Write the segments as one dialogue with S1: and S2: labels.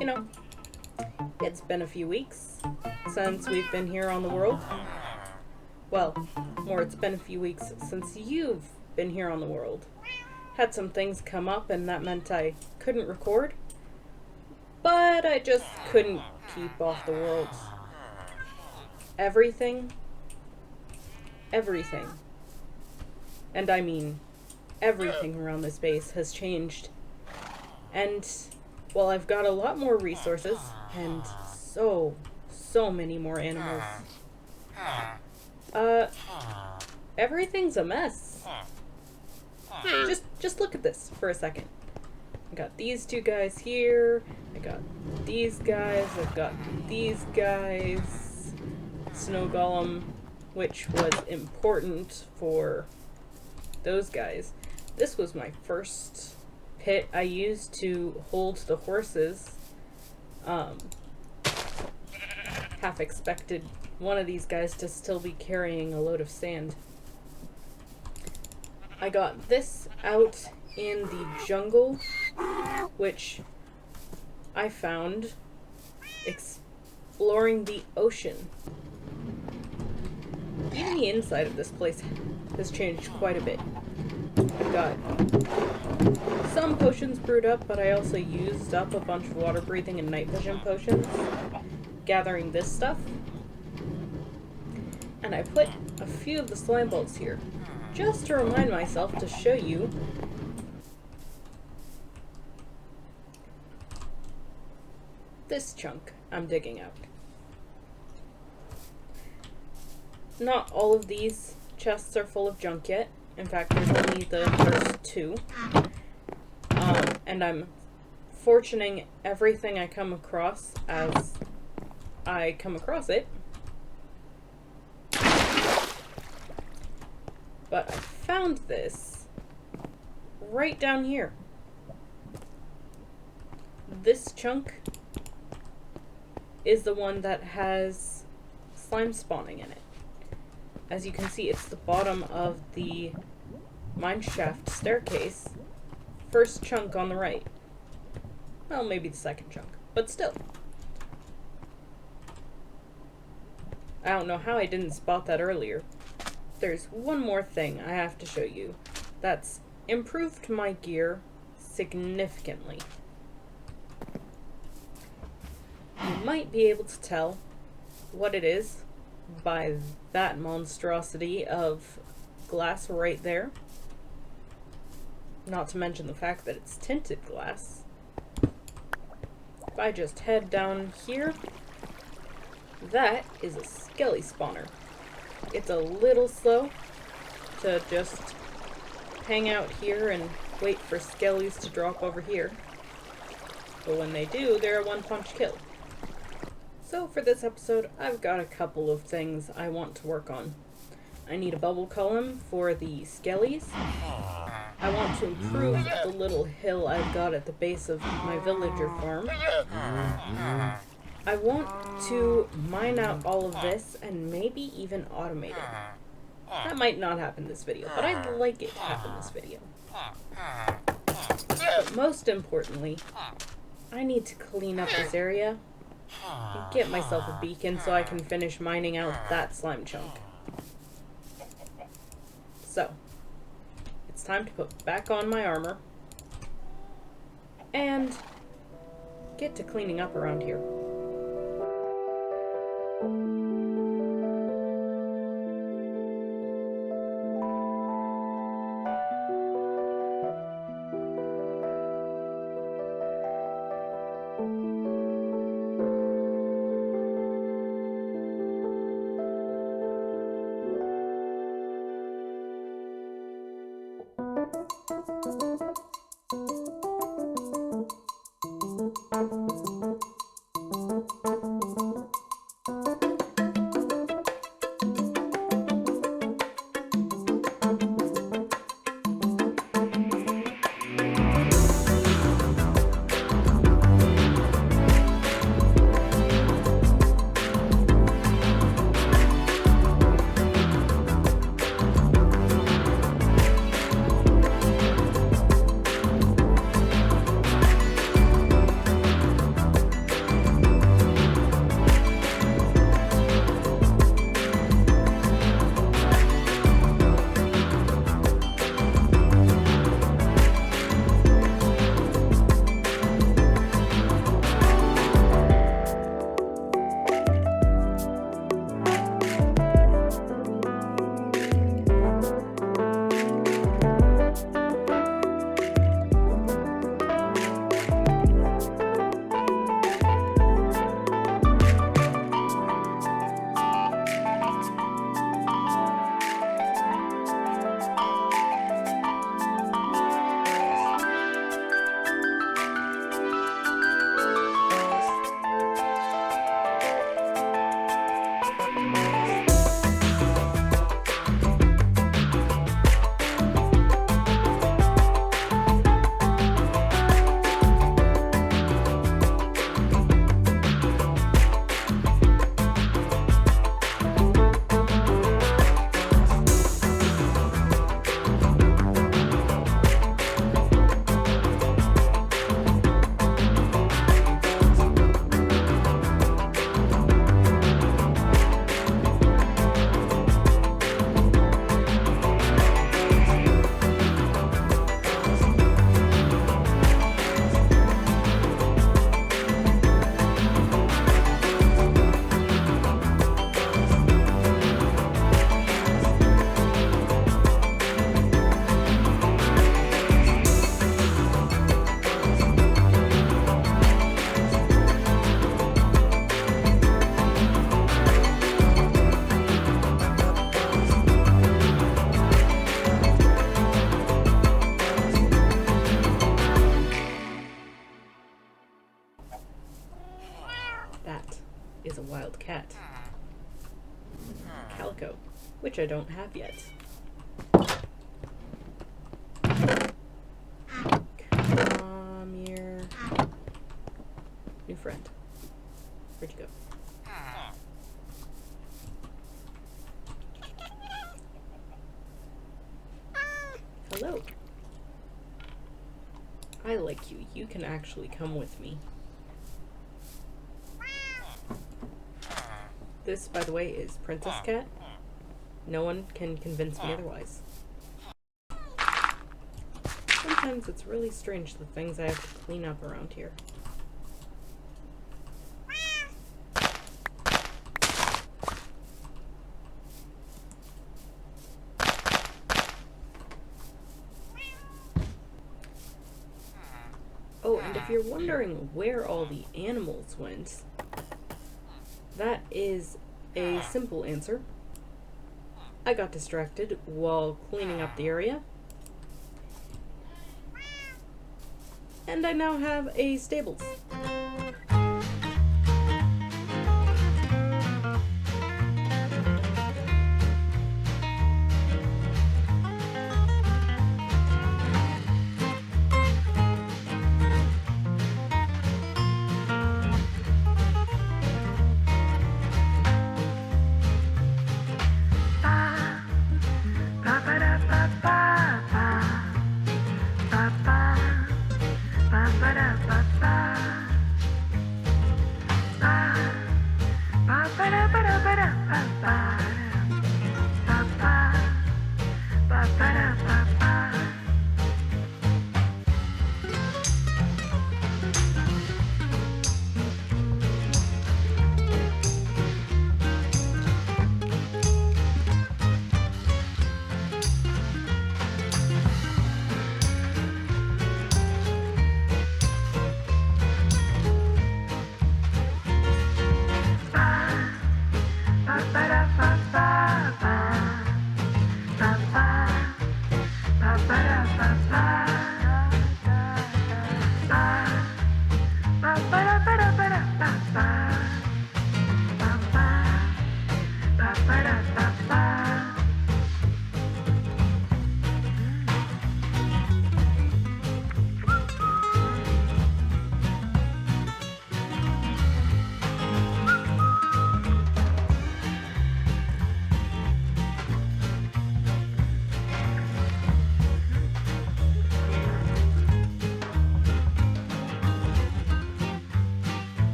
S1: You know, it's been a few weeks since we've been here on the world. Well, more, it's been a few weeks since you've been here on the world. Had some things come up, and that meant I couldn't record, but I just couldn't keep off the world. Everything, everything, and I mean everything around this base has changed. And, well, I've got a lot more resources, and so many more animals. Everything's a mess. Just look at this for a second. I got these two guys here. I got these guys. I've got these guys. Snow Golem, which was important for those guys. This was my first pit I used to hold the horses. Half expected one of these guys to still be carrying a load of sand. I got this out in the jungle, which I found exploring the ocean. Even the inside of this place has changed quite a bit. I've got some potions brewed up, but I also used up a bunch of water breathing and night vision potions gathering this stuff. And I put a few of the slime bolts here, just to remind myself to show you this chunk I'm digging out. Not all of these chests are full of junk yet. In fact, there's only the first two. And I'm fortuning everything I come across as I come across it. But I found this right down here. This chunk is the one that has slime spawning in it. As you can see, it's the bottom of the mineshaft staircase. First chunk on the right. Well, maybe the second chunk, but still. I don't know how I didn't spot that earlier. There's one more thing I have to show you that's improved my gear significantly. You might be able to tell what it is by that monstrosity of glass right there. Not to mention the fact that it's tinted glass. If I just head down here, that is a skelly spawner. It's a little slow to just hang out here and wait for skellies to drop over here. But when they do, they're a one-punch kill. So for this episode, I've got a couple of things I want to work on. I need a bubble column for the skellies. I want to improve the little hill I've got at the base of my villager farm. I want to mine out all of this and maybe even automate it. That might not happen this video, but I'd like it to happen this video. But most importantly, I need to clean up this area and get myself a beacon so I can finish mining out that slime chunk. So, it's time to put back on my armor and get to cleaning up around here. is a wild cat. Calico, which I don't have yet. Come here. New friend. Where'd you go? Hello. I like you. You can actually come with me. This, by the way, is Princess Cat. No one can convince me otherwise. Sometimes it's really strange the things I have to clean up around here. Oh, and if you're wondering where all the animals went, that is a simple answer. I got distracted while cleaning up the area. And I now have a stables.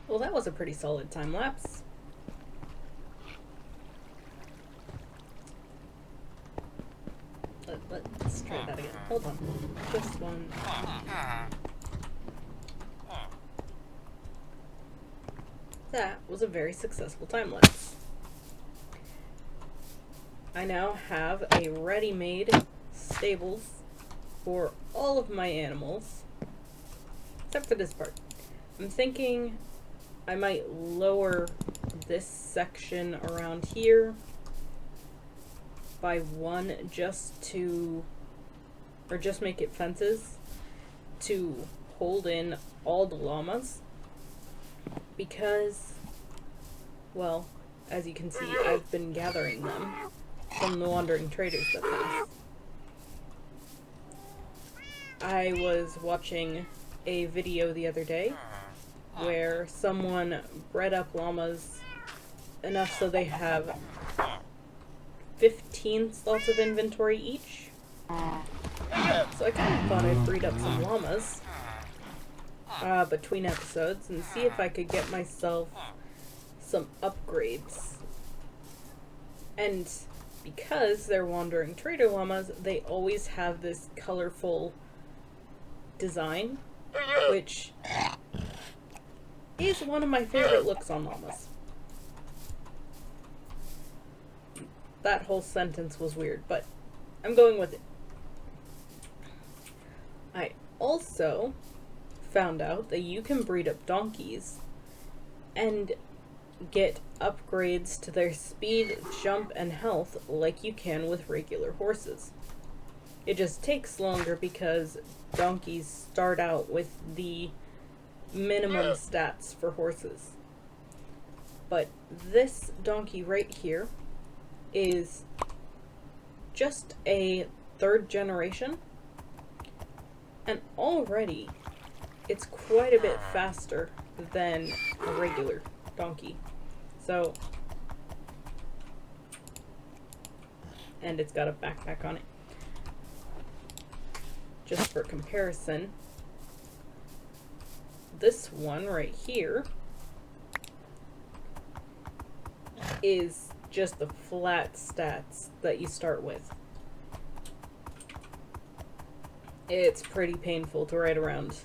S1: Well, that was a pretty solid time lapse. Let's try that again. Hold on. Just one. That was a very successful time lapse. I now have a ready-made stables for all of my animals, except for this part. I'm thinking I might lower this section around here by one just make it fences to hold in all the llamas, because, well, as you can see, I've been gathering them from the wandering traders that pass. I was watching a video the other day where someone bred up llamas enough so they have 15 slots of inventory each. So I kind of thought I'd breed up some llamas between episodes and see if I could get myself some upgrades. And because they're wandering trader llamas, they always have this colorful design, which is one of my favorite looks on llamas. that whole sentence was weird, but I'm going with it. I also found out that you can breed up donkeys and get upgrades to their speed, jump, and health like you can with regular horses. It just takes longer because donkeys start out with the minimum stats for horses. But this donkey right here is just a 3rd generation, and already it's quite a bit faster than a regular donkey. So, and it's got a backpack on it. Just for comparison, this one right here is just the flat stats that you start with. It's pretty painful to ride around.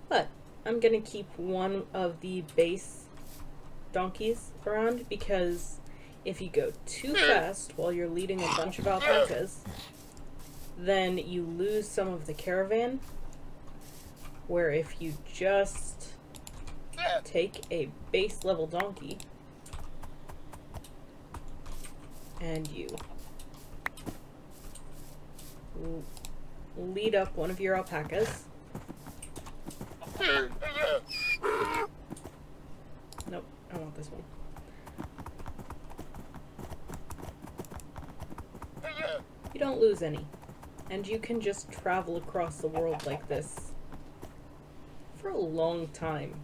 S1: But I'm gonna keep one of the base donkeys around because if you go too fast while you're leading a bunch of alpacas, then you lose some of the caravan. Where if you just take a base level donkey and you lead up one of your alpacas. Nope, I want this one. You don't lose any, and you can just travel across the world like this for a long time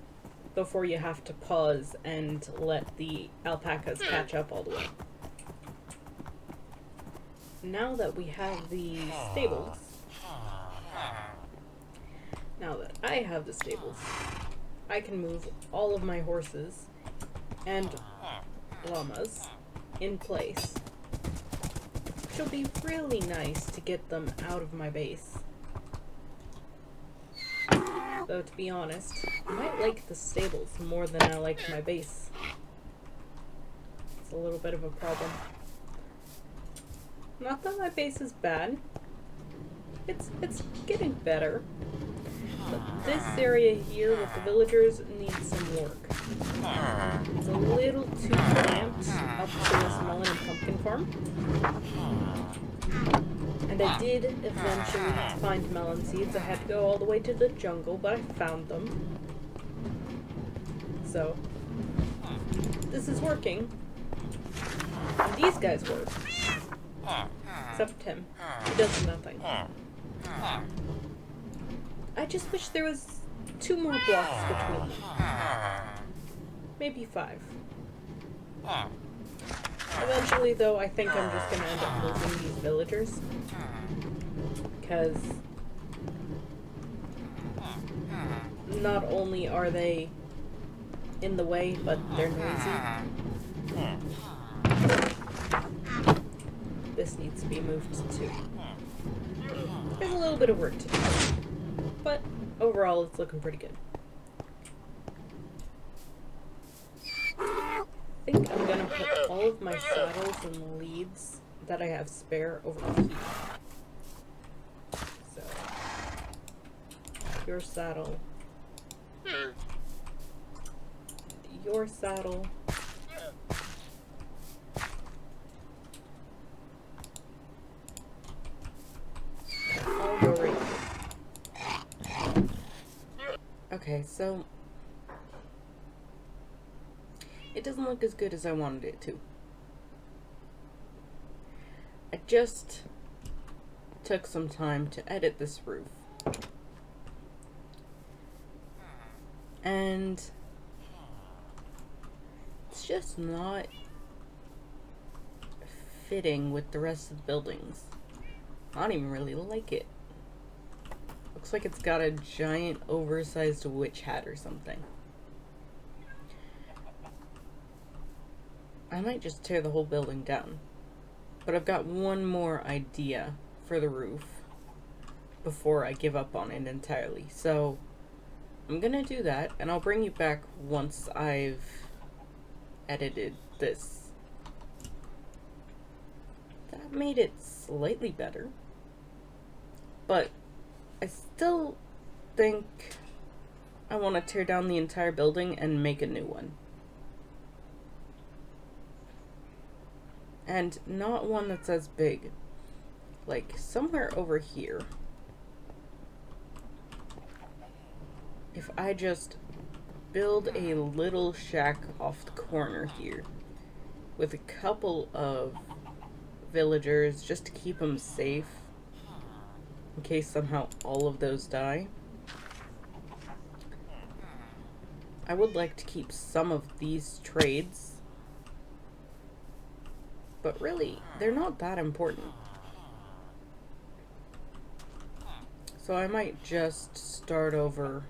S1: before you have to pause and let the alpacas catch up all the way. Now that we have the stables, I can move all of my horses and llamas in place, which will be really nice to get them out of my base. Though, to be honest, I might like the stables more than I like my base. It's a little bit of a problem. Not that my base is bad. It's getting better. But this area here with the villagers needs some work. It's a little too cramped up to this melon and pumpkin farm. And I did eventually find melon seeds. I had to go all the way to the jungle, but I found them. So, this is working. And these guys work. Except him. He does nothing. I just wish there was 2 more blocks between them. Maybe 5. Eventually, though, I think I'm just going to end up moving these villagers. Because not only are they in the way, but they're noisy. This needs to be moved too. There's a little bit of work to do, but overall it's looking pretty good. I think I'm gonna put all of my saddles and leads that I have spare over here. So, your saddle, your saddle, I'll go right here. Okay, so it doesn't look as good as I wanted it to. I just took some time to edit this roof. And it's just not fitting with the rest of the buildings. I don't even really like it. Looks like it's got a giant oversized witch hat or something. I might just tear the whole building down. But I've got one more idea for the roof before I give up on it entirely. So I'm gonna do that, and I'll bring you back once I've edited this. That made it slightly better, but I still think I want to tear down the entire building and make a new one. And not one that's as big. Like somewhere over here. If I just build a little shack off the corner here with a couple of villagers just to keep them safe in case somehow all of those die. I would like to keep some of these trades, but really they're not that important. So I might just start over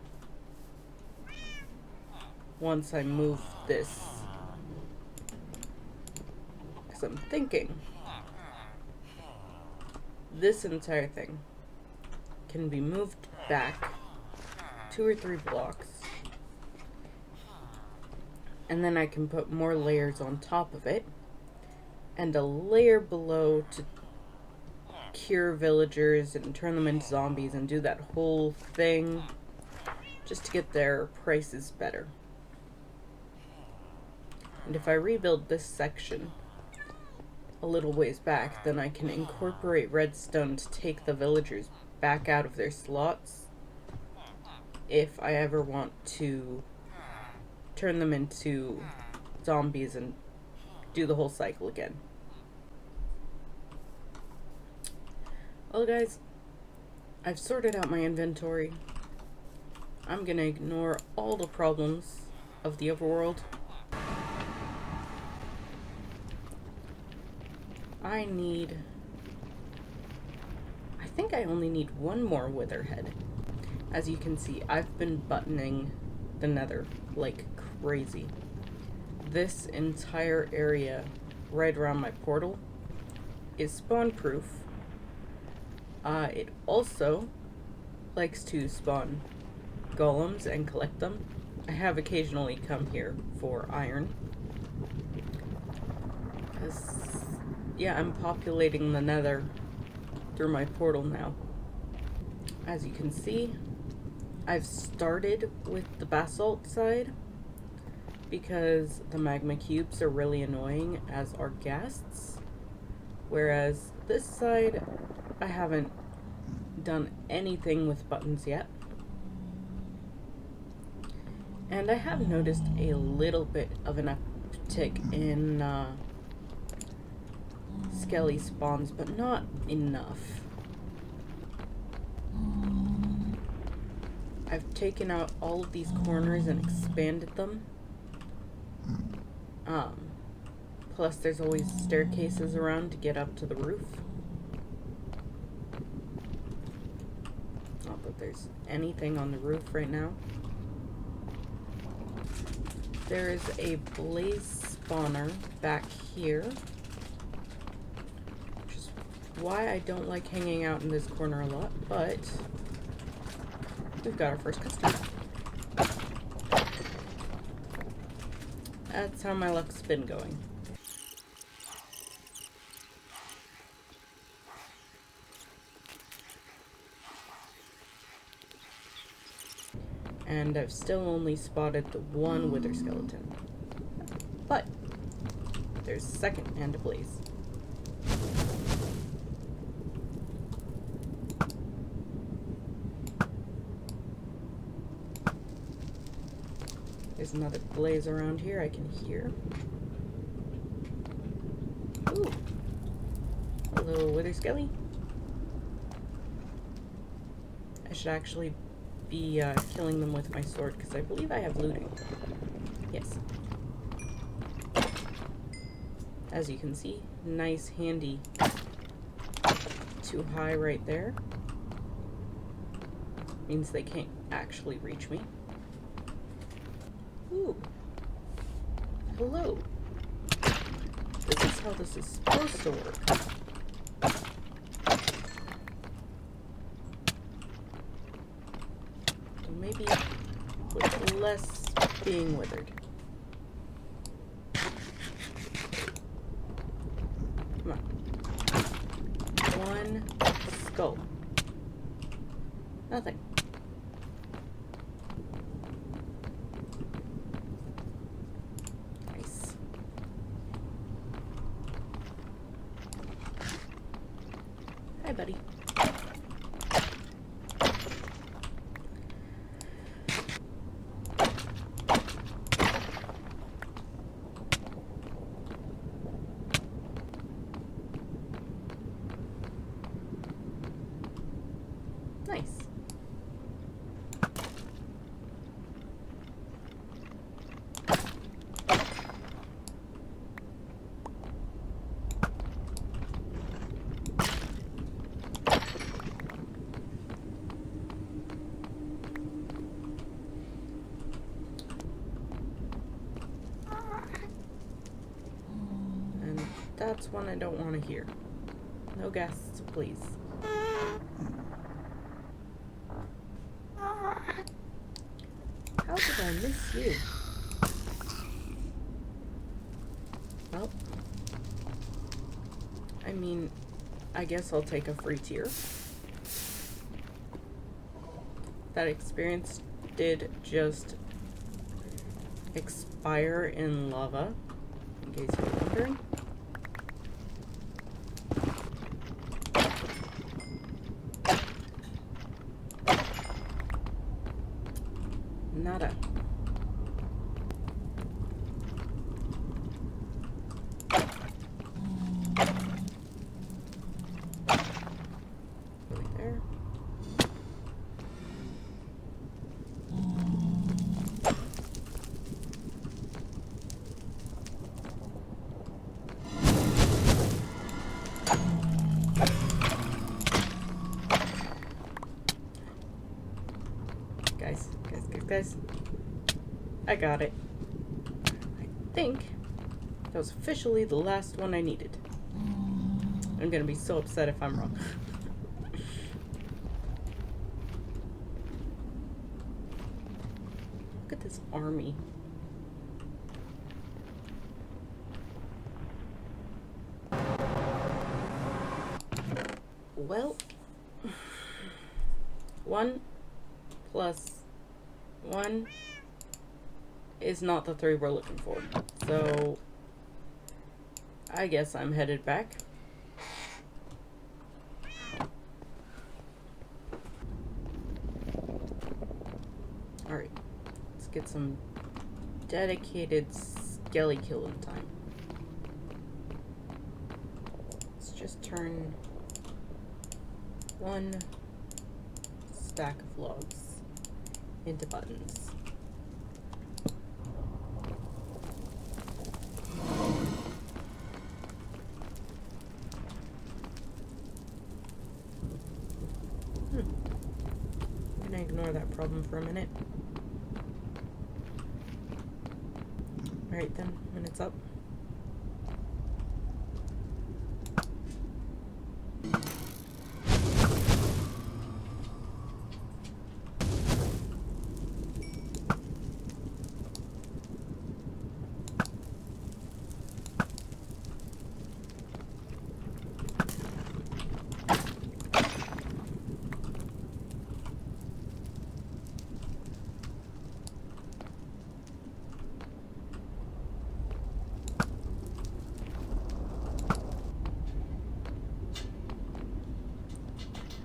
S1: once I move this, because I'm thinking this entire thing can be moved back 2 or 3 blocks, and then I can put more layers on top of it and a layer below to cure villagers and turn them into zombies and do that whole thing just to get their prices better. And if I rebuild this section a little ways back, then I can incorporate redstone to take the villagers back out of their slots if I ever want to turn them into zombies and do the whole cycle again. Well guys, I've sorted out my inventory. I'm gonna ignore all the problems of the overworld. I think I only need one more witherhead. As you can see, I've been buttoning the nether like crazy. This entire area right around my portal is spawn proof. It also likes to spawn golems and collect them. I have occasionally come here for iron. Yeah, I'm populating the nether through my portal now. As you can see, I've started with the basalt side because the magma cubes are really annoying as are ghasts, whereas this side I haven't done anything with buttons yet. And I have noticed a little bit of an uptick in skelly spawns, but not enough. I've taken out all of these corners and expanded them. Plus there's always staircases around to get up to the roof. Not that there's anything on the roof right now. There is a blaze spawner back here, which is why I don't like hanging out in this corner a lot, but we've got our first customer. That's how my luck's been going. And I've still only spotted the one wither skeleton. But there's a second and a blaze. There's another blaze around here I can hear. Ooh. Hello, wither skelly. I should actually be killing them with my sword because I believe I have looting. Yes. As you can see, nice handy too high right there. Means they can't actually reach me. Ooh. Hello. This is how this is supposed to work. with less being withered. Come on. One skull. Nothing. Nice. Hi, buddy. Nice. And that's one I don't want to hear. No guests, please. How did I miss you? Well, I mean, I guess I'll take a free tier. That experience did just expire in lava, in case you're wondering. Nada. Right there. Guys. I got it. I think that was officially the last one I needed. I'm gonna be so upset if I'm wrong. Look at this army. Well, 1 plus 1 is not the 3 we're looking for. So, I guess I'm headed back. Alright, let's get some dedicated skelly killing time. Let's just turn 1 stack of logs into buttons. I'm gonna ignore that problem for a minute. Alright then, when it's up.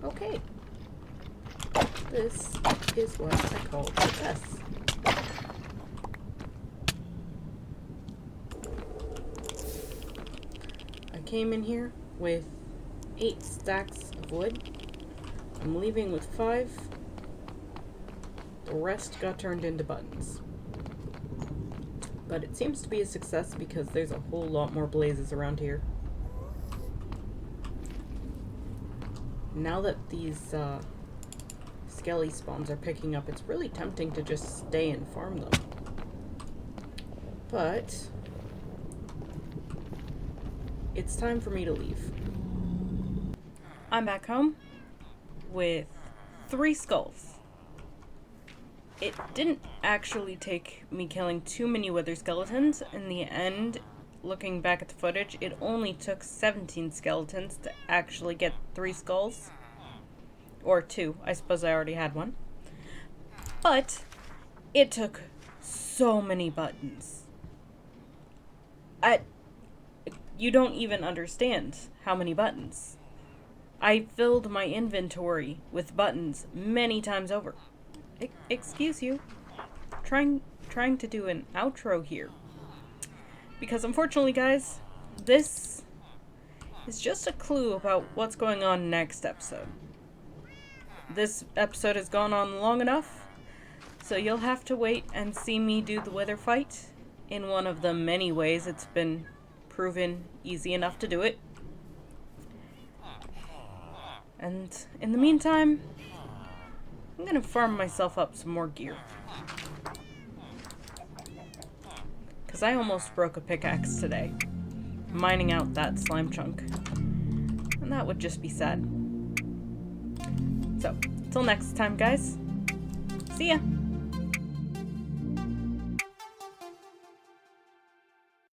S1: Okay. This is what I call success. I came in here with 8 stacks of wood. I'm leaving with 5. The rest got turned into buttons. But it seems to be a success because there's a whole lot more blazes around here. Now that these skelly spawns are picking up, it's really tempting to just stay and farm them. But it's time for me to leave. I'm back home with 3 skulls. it didn't actually take me killing too many wither skeletons. In the end, looking back at the footage, it only took 17 skeletons to actually get 3 skulls. Or 2. I suppose I already had one. But it took so many buttons. You don't even understand how many buttons. I filled my inventory with buttons many times over. Excuse you. Trying to do an outro here. Because unfortunately, guys, this is just a clue about what's going on next episode. This episode has gone on long enough, so you'll have to wait and see me do the wither fight in one of the many ways it's been proven easy enough to do it. And in the meantime, I'm gonna farm myself up some more gear. Because I almost broke a pickaxe today, mining out that slime chunk. And that would just be sad. So, till next time, guys. See ya!